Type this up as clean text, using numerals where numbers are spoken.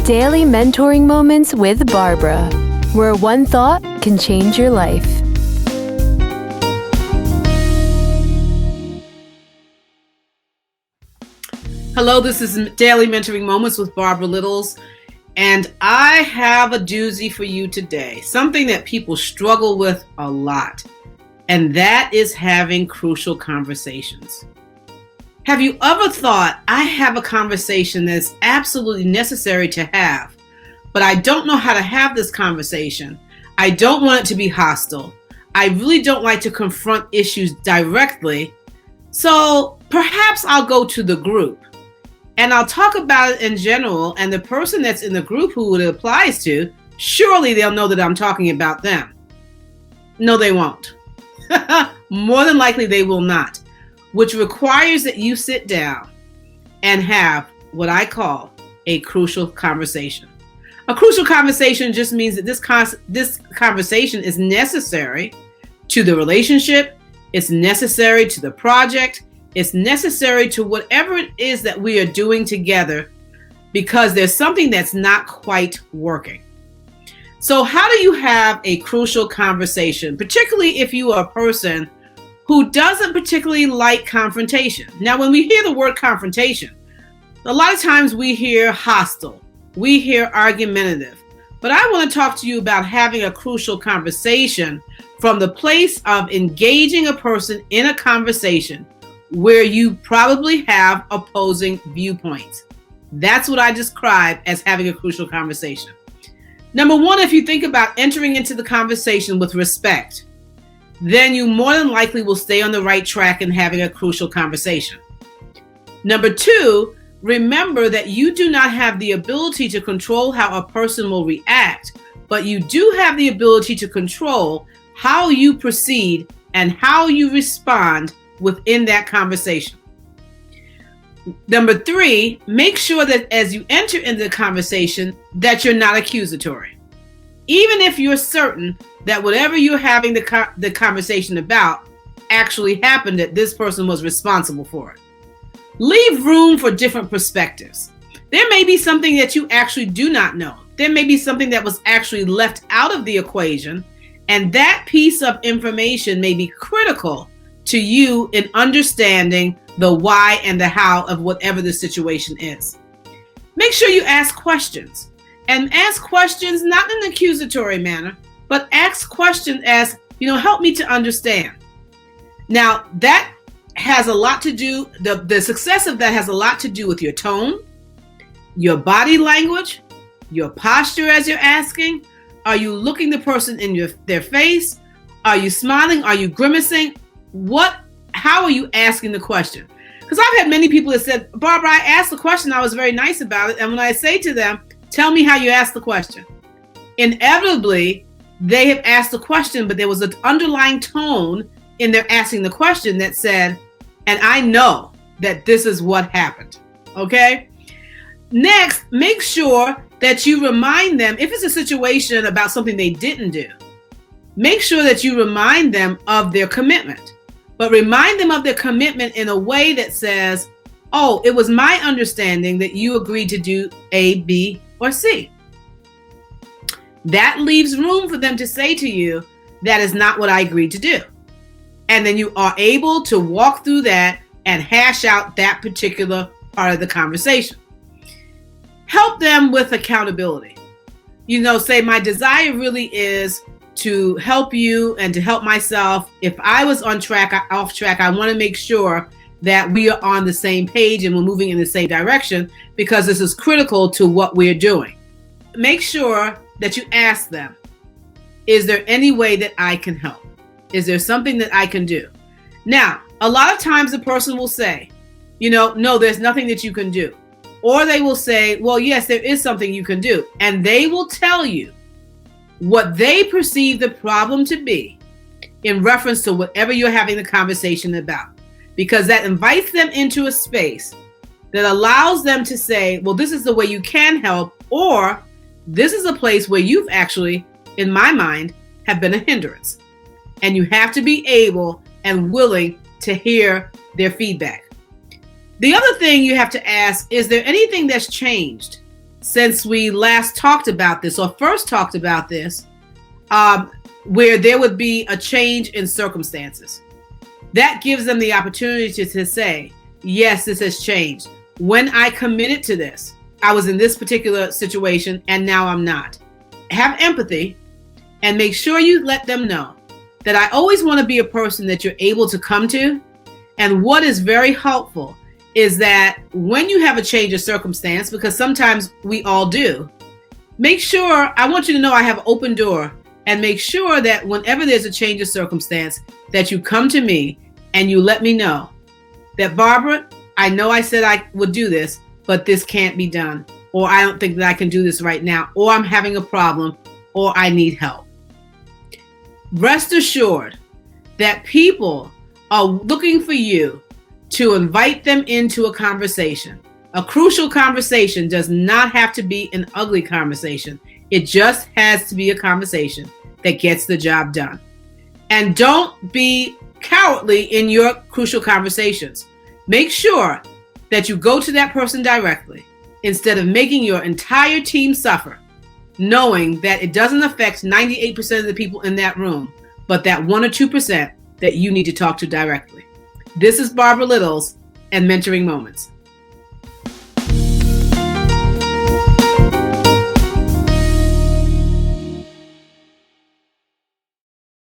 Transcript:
Daily Mentoring Moments with Barbara, where one thought can change your life. Hello, this is Daily Mentoring Moments with Barbara Littles, and I have a doozy for you today, something that people struggle with a lot, and that is having crucial conversations. Have you ever thought, I have a conversation that's absolutely necessary to have, but I don't know how to have this conversation. I don't want it to be hostile. I really don't like to confront issues directly, so perhaps I'll go to the group. And I'll talk about it in general, and the person that's in the group who it applies to, surely they'll know that I'm talking about them. No, they won't. More than likely they will not, which requires that you sit down and have what I call a crucial conversation. A crucial conversation just means that this conversation is necessary to the relationship, it's necessary to the project, it's necessary to whatever it is that we are doing together, because there's something that's not quite working. So how do you have a crucial conversation, particularly if you are a person who doesn't particularly like confrontation? Now, when we hear the word confrontation, a lot of times we hear hostile, we hear argumentative, but I want to talk to you about having a crucial conversation from the place of engaging a person in a conversation where you probably have opposing viewpoints. That's what I describe as having a crucial conversation. Number one, if you think about entering into the conversation with respect, then you more than likely will stay on the right track in having a crucial conversation. Number two, remember that you do not have the ability to control how a person will react, but you do have the ability to control how you proceed and how you respond within that conversation. Number three, make sure that as you enter into the conversation that you're not accusatory. Even if you're certain that whatever you're having the conversation about actually happened, that this person was responsible for it. Leave room for different perspectives. There may be something that you actually do not know. There may be something that was actually left out of the equation, and that piece of information may be critical to you in understanding the why and the how of whatever the situation is. Make sure you ask questions, and ask questions not in an accusatory manner, but ask questions as, help me to understand. Now, that has a lot to do, the success of that has a lot to do with your tone, your body language, your posture as you're asking. Are you looking the person in their face? Are you smiling? Are you grimacing? How are you asking the question? Because I've had many people that said, Barbara, I asked the question, I was very nice about it. And when I say to them, tell me how you asked the question, inevitably, they have asked the question, but there was an underlying tone in their asking the question that said, and I know that this is what happened. Okay? Next, make sure that you remind them, if it's a situation about something they didn't do, make sure that you remind them of their commitment. But remind them of their commitment in a way that says, oh, it was my understanding that you agreed to do A, B, or C. That leaves room for them to say to you, that is not what I agreed to do. And then you are able to walk through that and hash out that particular part of the conversation. Help them with accountability. Say my desire really is to help you and to help myself. If I was off track, I want to make sure that we are on the same page and we're moving in the same direction, because this is critical to what we're doing. Make sure that you ask them, is there any way that I can help? Is there something that I can do? Now, a lot of times the person will say, no, there's nothing that you can do. Or they will say, well, yes, there is something you can do. And they will tell you what they perceive the problem to be in reference to whatever you're having the conversation about, because that invites them into a space that allows them to say, well, this is the way you can help, or this is a place where you've actually, in my mind, have been a hindrance. And you have to be able and willing to hear their feedback. The other thing you have to ask, is there anything that's changed since we last talked about this, or first talked about this, where there would be a change in circumstances. That gives them the opportunity to say, yes, this has changed. When I committed to this, I was in this particular situation and now I'm not. Have empathy and make sure you let them know that I always want to be a person that you're able to come to. And what is very helpful is that when you have a change of circumstance, because sometimes we all do, make sure, I want you to know I have an open door, and make sure that whenever there's a change of circumstance, that you come to me and you let me know that, Barbara, I know I said I would do this, but this can't be done, or I don't think that I can do this right now, or I'm having a problem, or I need help. Rest assured that people are looking for you to invite them into a conversation. A crucial conversation does not have to be an ugly conversation. It just has to be a conversation that gets the job done. And don't be cowardly in your crucial conversations. Make sure that you go to that person directly instead of making your entire team suffer, knowing that it doesn't affect 98% of the people in that room, but that 1 or 2% that you need to talk to directly. This is Barbara Littles and Mentoring Moments.